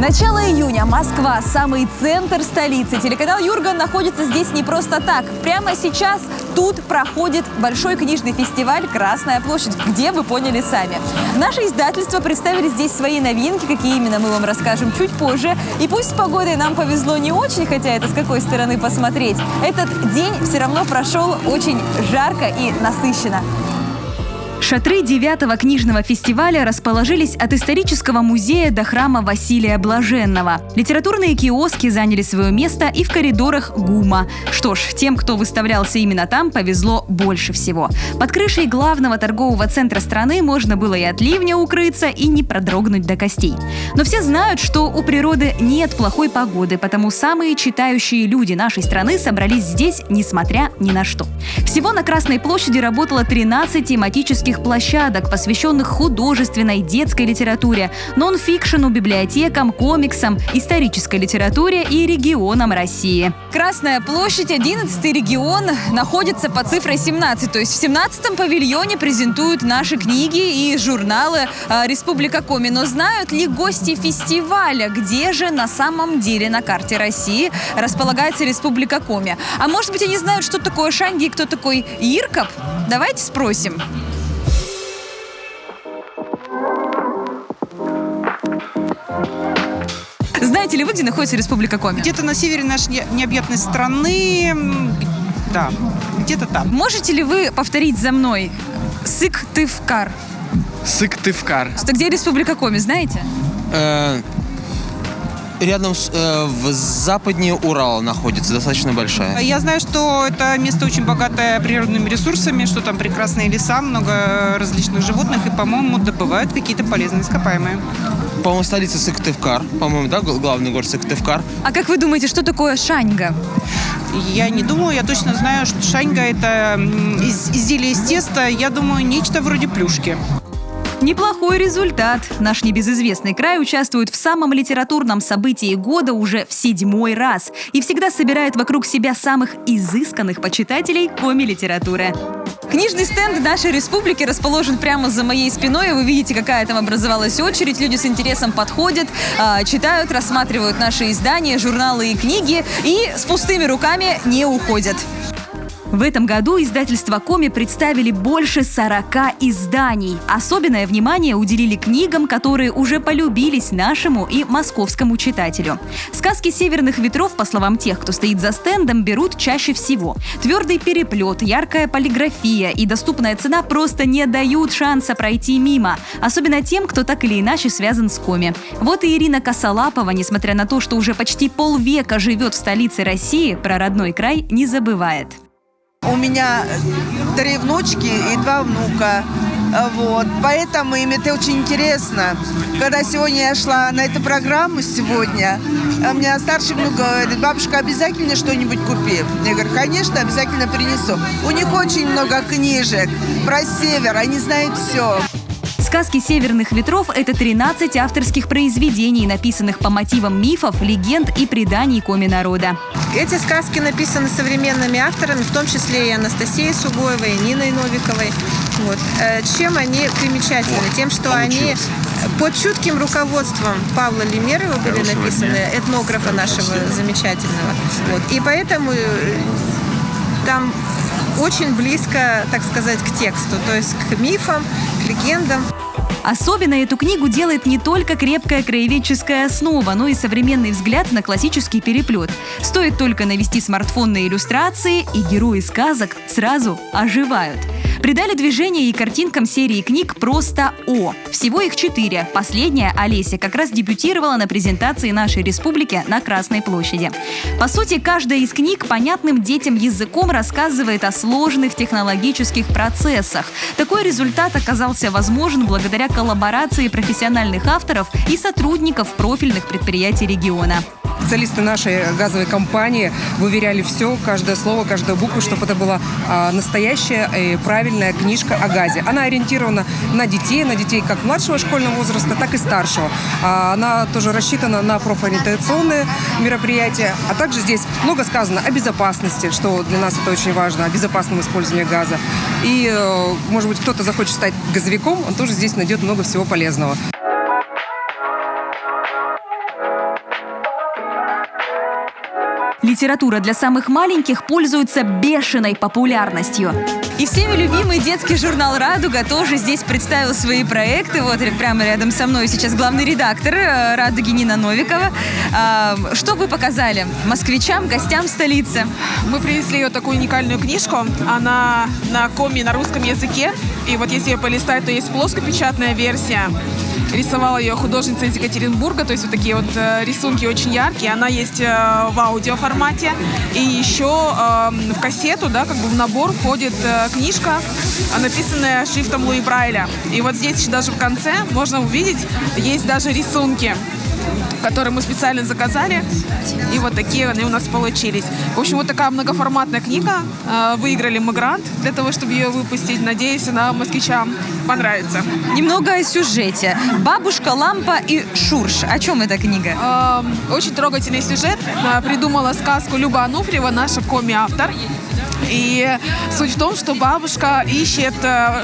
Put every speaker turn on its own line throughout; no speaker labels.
Начало июня. Москва, самый центр столицы. Телеканал «Юрган» находится здесь не просто так. Прямо сейчас тут проходит большой книжный фестиваль «Красная площадь», где вы поняли сами. Наше издательство представили здесь свои новинки. Какие именно, мы вам расскажем чуть позже. И пусть с погодой нам повезло не очень, хотя это с какой стороны посмотреть, этот день все равно прошел очень жарко и насыщенно. Шатры 9-го книжного фестиваля расположились от исторического музея до храма Василия Блаженного. Литературные киоски заняли свое место и в коридорах ГУМа. Что ж, тем, кто выставлялся именно там, повезло больше всего. Под крышей главного торгового центра страны можно было и от ливня укрыться, и не продрогнуть до костей. Но все знают, что у природы нет плохой погоды, потому самые читающие люди нашей страны собрались здесь, несмотря ни на что. Всего на Красной площади работало 13 тематических площадок, посвященных художественной, детской литературе, нон-фикшену, библиотекам, комиксам, исторической литературе и регионам России. Красная площадь, 11-й регион, находится под цифрой 17, то есть в 17-м павильоне презентуют наши книги и журналы «Республика Коми». Но знают ли гости фестиваля, где же на самом деле на карте России располагается Республика Коми? А может быть, они знают, что такое Шаньги и кто такой Иркап? Давайте спросим. Знаете ли вы, где находится Республика Коми?
Где-то на севере нашей необъятной страны, да, где-то там.
Можете ли вы повторить за мной? Сыктывкар.
Сыктывкар.
Это где Республика Коми, знаете?
Рядом в западнее Урала находится, достаточно большая.
Я знаю, что это место очень богатое природными ресурсами, что там прекрасные леса, много различных животных и, по-моему, добывают какие-то полезные ископаемые.
По-моему, столица Сыктывкар. По-моему, да, главный город Сыктывкар.
А как вы думаете, что такое шаньга?
Я не думаю, я точно знаю, что шаньга – это изделие из теста, я думаю, нечто вроде плюшки.
Неплохой результат. Наш небезызвестный край участвует в самом литературном событии года уже в 7-й раз и всегда собирает вокруг себя самых изысканных почитателей коми-литературы. Книжный стенд нашей республики расположен прямо за моей спиной, и вы видите, какая там образовалась очередь. Люди с интересом подходят, читают, рассматривают наши издания, журналы и книги, и с пустыми руками не уходят. В этом году издательство «Коми» представили больше 40 изданий. Особенное внимание уделили книгам, которые уже полюбились нашему и московскому читателю. Сказки северных ветров, по словам тех, кто стоит за стендом, берут чаще всего. Твердый переплет, яркая полиграфия и доступная цена просто не дают шанса пройти мимо. Особенно тем, кто так или иначе связан с Коми. Вот и Ирина Косолапова, несмотря на то, что уже почти полвека живет в столице России, про родной край не забывает.
У меня 3 внучки и 2 внука. Вот. Поэтому им это очень интересно. Когда сегодня я шла на эту программу сегодня, у меня старший внук говорит: бабушка, обязательно что-нибудь купи? Я говорю: конечно, обязательно принесу. У них очень много книжек про север, они знают все.
«Сказки северных ветров» — это 13 авторских произведений, написанных по мотивам мифов, легенд и преданий коми-народа.
Эти сказки написаны современными авторами, в том числе и Анастасией Сугоевой, и Ниной Новиковой. Вот. Чем они примечательны? Тем, что они под чутким руководством Павла Лемерова были написаны, этнографа нашего замечательного. Вот. И поэтому там очень близко, так сказать, к тексту, то есть к мифам, к легендам.
Особенно эту книгу делает не только крепкая краеведческая основа, но и современный взгляд на классический переплет. Стоит только навести смартфон на иллюстрации, и герои сказок сразу оживают. Придали движение и картинкам серии книг «Просто О». Всего их 4. Последняя, Олеся, как раз дебютировала на презентации нашей республики на Красной площади. По сути, каждая из книг понятным детям языком рассказывает о сложных технологических процессах. Такой результат оказался возможен благодаря коллаборации профессиональных авторов и сотрудников профильных предприятий региона.
Специалисты нашей газовой компании выверяли все, каждое слово, каждую букву, чтобы это была настоящая и правильная книжка о газе. Она ориентирована на детей как младшего школьного возраста, так и старшего. Она тоже рассчитана на профориентационные мероприятия, а также здесь много сказано о безопасности, что для нас это очень важно, о безопасном использовании газа. И, может быть, кто-то захочет стать газовиком, он тоже здесь найдет много всего полезного.
Литература для самых маленьких пользуется бешеной популярностью. И всеми любимый детский журнал «Радуга» тоже здесь представил свои проекты. Вот прямо рядом со мной сейчас главный редактор «Радуги» Нина Новикова. Что вы показали москвичам, гостям столицы?
Мы принесли ее такую уникальную книжку. Она на коми, на русском языке. И вот если ее полистать, то есть плоскопечатная версия. Рисовала ее художница из Екатеринбурга, то есть вот такие вот рисунки очень яркие. Она есть в аудиоформате. И еще в кассету, да, как бы в набор входит книжка, написанная шрифтом Луи Брайля. И вот здесь еще даже в конце можно увидеть, есть даже рисунки, которые мы специально заказали. И вот такие они у нас получились. В общем, вот такая многоформатная книга. Выиграли мы грант для того, чтобы ее выпустить. Надеюсь, она москвичам понравится.
Немного о сюжете. «Бабушка, лампа и Шурш». О чем эта книга?
Очень трогательный сюжет. Придумала сказку Люба Ануфриева, наша коми-автор. И суть в том, что бабушка ищет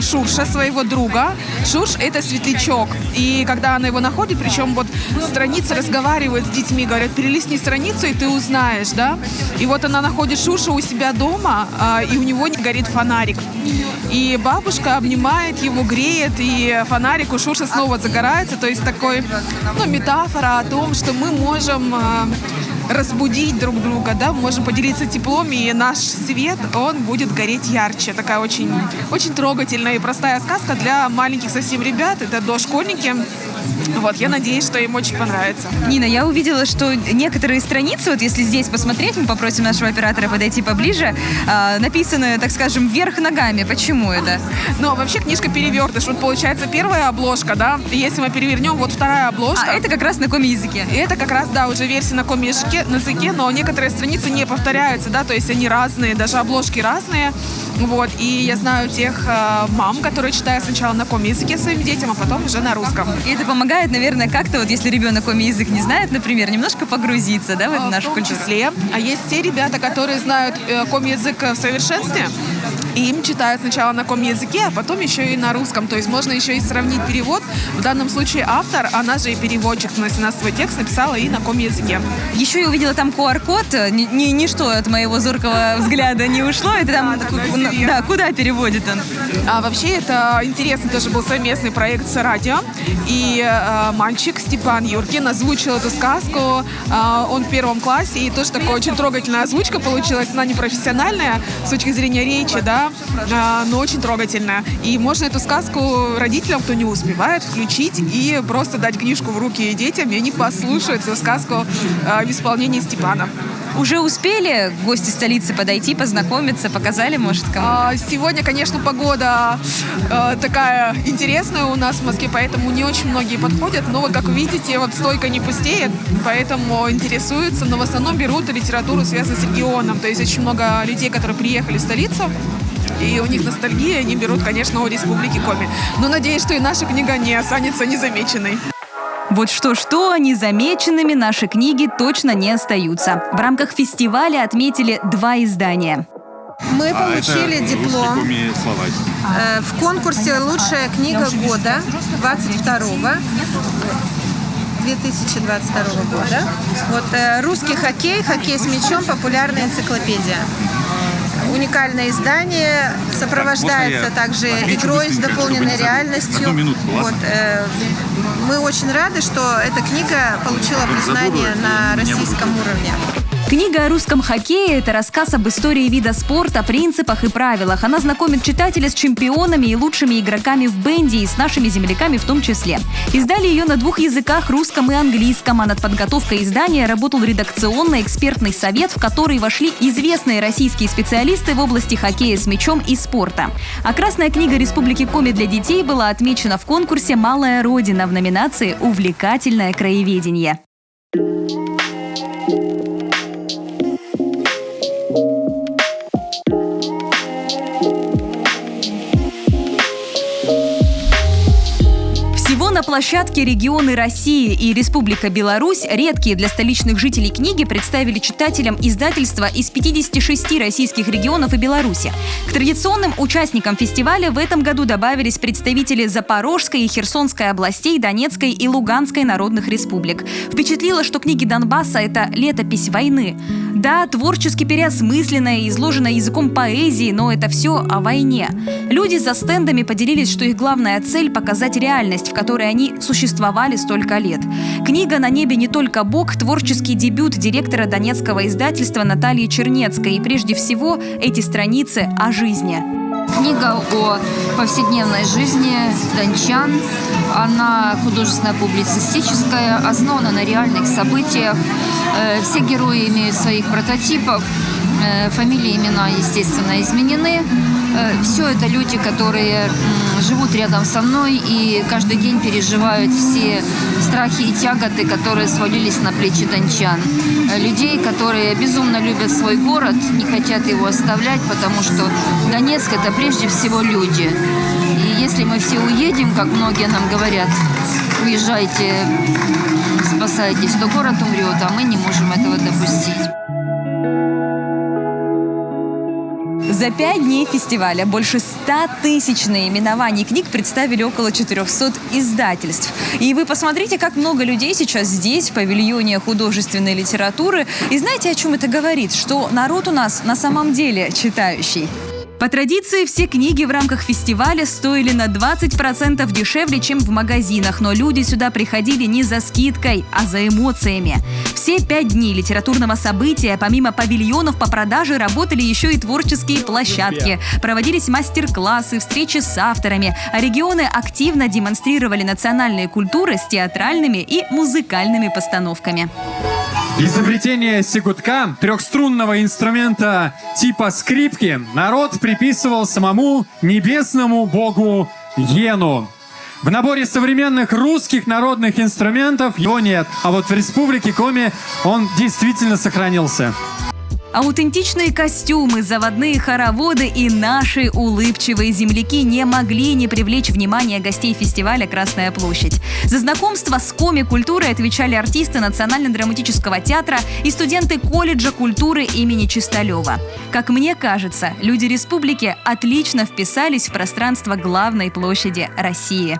Шурша, своего друга. Шурш — это светлячок. И когда она его находит, причем вот страницы разговаривают с детьми, говорят, перелистни страницу, и ты узнаешь, да? И вот она находит Шурша у себя дома, и у него не горит фонарик. И бабушка обнимает его, греет, и фонарик у Шурша снова загорается. То есть такой, метафора о том, что мы можем разбудить друг друга, да, мы можем поделиться теплом, и наш свет, он будет гореть ярче. Такая очень, очень трогательная и простая сказка для маленьких совсем ребят, это дошкольники. Вот, я надеюсь, что им очень понравится.
Нина, я увидела, что некоторые страницы, вот если здесь посмотреть, мы попросим нашего оператора подойти поближе, написаны, так скажем, вверх ногами. Почему это?
Ну, вообще книжка перевертыш. Вот получается первая обложка, да, и если мы перевернем, вот вторая обложка.
А это как раз на коми-языке.
И это как раз, да, уже версия на коми-языке, но некоторые страницы не повторяются, да, то есть они разные, даже обложки разные. Вот, и я знаю тех мам, которые читают сначала на коми-языке своим детям, а потом уже на русском.
И это помогает, наверное, как-то, вот если ребенок коми-язык не знает, например, немножко погрузиться, да, в эту нашу культуру.
В том числе. А есть те ребята, которые знают коми-язык в совершенстве, и им читают сначала на коми-языке, а потом еще и на русском. То есть можно еще и сравнить перевод. В данном случае автор, она же и переводчик, то есть она свой текст написала и на коми-языке.
Еще я увидела там QR-код, ничто от моего зоркого взгляда не ушло, это там, да, куда переводит он?
А вообще это интересный тоже был совместный проект с радио, и мальчик Степан Юркин озвучил эту сказку, он в 1 классе, и тоже такая очень трогательная озвучка получилась, она не профессиональная с точки зрения речи, да, но очень трогательная. И можно эту сказку родителям, кто не успевает, включить и просто дать книжку в руки детям, и они послушают эту сказку в исполнении Степана.
Уже успели гости столицы подойти, познакомиться, показали, может, кому?
Сегодня, конечно, погода такая интересная у нас в Москве, поэтому не очень многие подходят. Но вот, как вы видите, вот стойка не пустеет, поэтому интересуются. Но в основном берут литературу, связанную с регионом. То есть очень много людей, которые приехали в столицу, и у них ностальгия, они берут, конечно, о Республике Коми. Но надеюсь, что и наша книга не останется незамеченной.
Вот что-что, незамеченными наши книги точно не остаются. В рамках фестиваля отметили 2 издания.
Мы получили диплом в конкурсе «Лучшая книга года» 2022 года. Вот русский хоккей, хоккей с мячом, популярная энциклопедия. Уникальное издание, сопровождается также игрой с дополненной реальностью. Вот, мы очень рады, что эта книга получила признание на российском уровне.
Книга о русском хоккее – это рассказ об истории вида спорта, принципах и правилах. Она знакомит читателя с чемпионами и лучшими игроками в бенде и с нашими земляками в том числе. Издали ее на 2 языках – русском и английском, а над подготовкой издания работал редакционно-экспертный совет, в который вошли известные российские специалисты в области хоккея с мячом и спорта. А Красная книга Республики Коми для детей была отмечена в конкурсе «Малая Родина» в номинации «Увлекательное краеведение». на площадке «Регионы России» и «Республика Беларусь» редкие для столичных жителей книги представили читателям издательства из 56 российских регионов и Беларуси. К традиционным участникам фестиваля в этом году добавились представители Запорожской и Херсонской областей, Донецкой и Луганской народных республик. Впечатлило, что книги Донбасса – это летопись войны. Да, творчески переосмысленная и изложенная языком поэзии, но это все о войне. Люди за стендами поделились, что их главная цель – показать реальность, в которой они существовали столько лет. Книга «На небе не только Бог» – творческий дебют директора донецкого издательства Натальи Чернецкой. И прежде всего эти страницы о жизни.
Книга о повседневной жизни дончан. Она художественно-публицистическая, основана на реальных событиях. Все герои имеют своих прототипов. Фамилии, имена, естественно, изменены. Все это люди, которые живут рядом со мной и каждый день переживают все страхи и тяготы, которые свалились на плечи дончан. Людей, которые безумно любят свой город, не хотят его оставлять, потому что Донецк – это прежде всего люди. И если мы все уедем, как многие нам говорят, уезжайте, спасайтесь, то город умрет, а мы не можем этого допустить.
За 5 дней фестиваля больше 100 тысяч наименований книг представили около 400 издательств. И вы посмотрите, как много людей сейчас здесь, в павильоне художественной литературы. И знаете, о чем это говорит? Что народ у нас на самом деле читающий. По традиции, все книги в рамках фестиваля стоили на 20% дешевле, чем в магазинах. Но люди сюда приходили не за скидкой, а за эмоциями. Все 5 дней литературного события, помимо павильонов по продаже, работали еще и творческие площадки. Проводились мастер-классы, встречи с авторами. А регионы активно демонстрировали национальные культуры с театральными и музыкальными постановками.
Изобретение сигутка, трехструнного инструмента типа скрипки, народ приписывал самому небесному богу Йену. В наборе современных русских народных инструментов его нет, а вот в Республике Коми он действительно сохранился.
Аутентичные костюмы, заводные хороводы и наши улыбчивые земляки не могли не привлечь внимание гостей фестиваля «Красная площадь». За знакомство с коми-культурой отвечали артисты Национально-драматического театра и студенты колледжа культуры имени Чисталева. Как мне кажется, люди республики отлично вписались в пространство главной площади России.